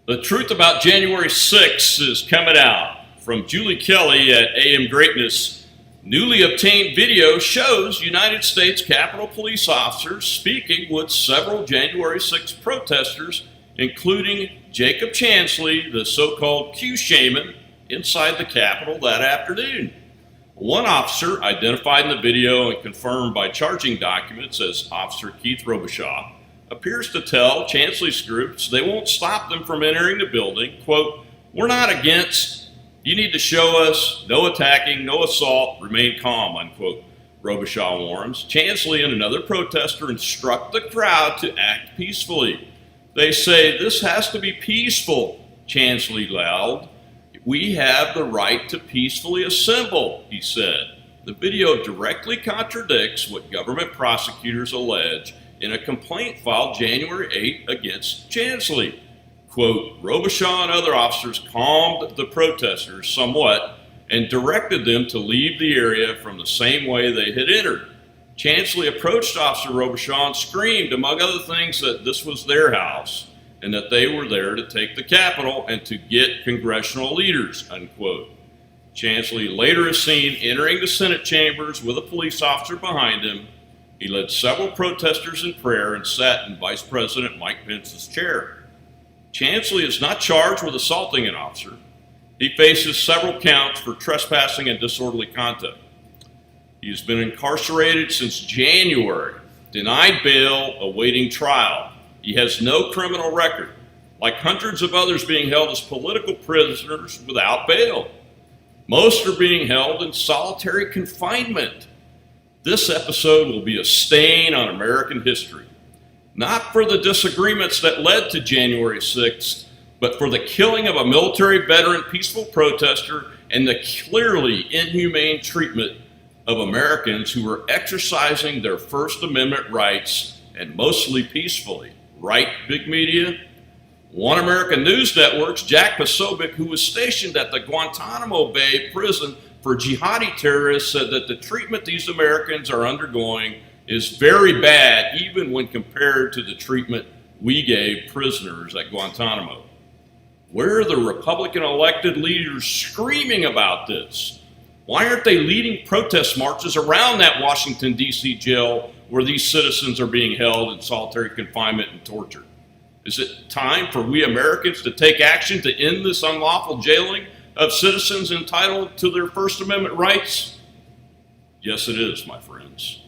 The truth about January 6th is coming out. From Julie Kelly at AM Greatness, newly obtained video shows United States Capitol Police officers speaking with several January 6th protesters, including Jacob Chansley, the so-called Q shaman, inside the Capitol that afternoon. One officer, identified in the video and confirmed by charging documents as Officer Keith Robichaud, appears to tell Chansley's groups they won't stop them from entering the building. Quote, "We're not against. You need to show us. No attacking, no assault. Remain calm," unquote, Robichaud warns. Chansley and another protester instruct the crowd to act peacefully. They say, "This has to be peaceful," Chansley yelled. "We have the right to peacefully assemble," he said. The video directly contradicts what government prosecutors allege in a complaint filed January 8 against Chansley. Quote, "Robichaud and other officers calmed the protesters somewhat and directed them to leave the area from the same way they had entered. Chansley approached Officer Robichaud and screamed, among other things, that this was their house and that they were there to take the Capitol and to get congressional leaders," unquote. Chansley later is seen entering the Senate chambers with a police officer behind him. He led several protesters in prayer and sat in Vice President Mike Pence's chair. Chansley is not charged with assaulting an officer. He faces several counts for trespassing and disorderly conduct. He has been incarcerated since January, denied bail, awaiting trial. He has no criminal record, like hundreds of others being held as political prisoners without bail. Most are being held in solitary confinement. This episode will be a stain on American history, not for the disagreements that led to January 6th, but for the killing of a military veteran peaceful protester and the clearly inhumane treatment of Americans who were exercising their First Amendment rights, and mostly peacefully. Right, big media? One American News Network's Jack Posobiec, who was stationed at the Guantanamo Bay prison for jihadi terrorists, said that the treatment these Americans are undergoing is very bad, even when compared to the treatment we gave prisoners at Guantanamo. Where are the Republican elected leaders screaming about this? Why aren't they leading protest marches around that Washington, D.C. jail where these citizens are being held in solitary confinement and tortured? Is it time for we Americans to take action to end this unlawful jailing of citizens entitled to their First Amendment rights? Yes, it is, my friends.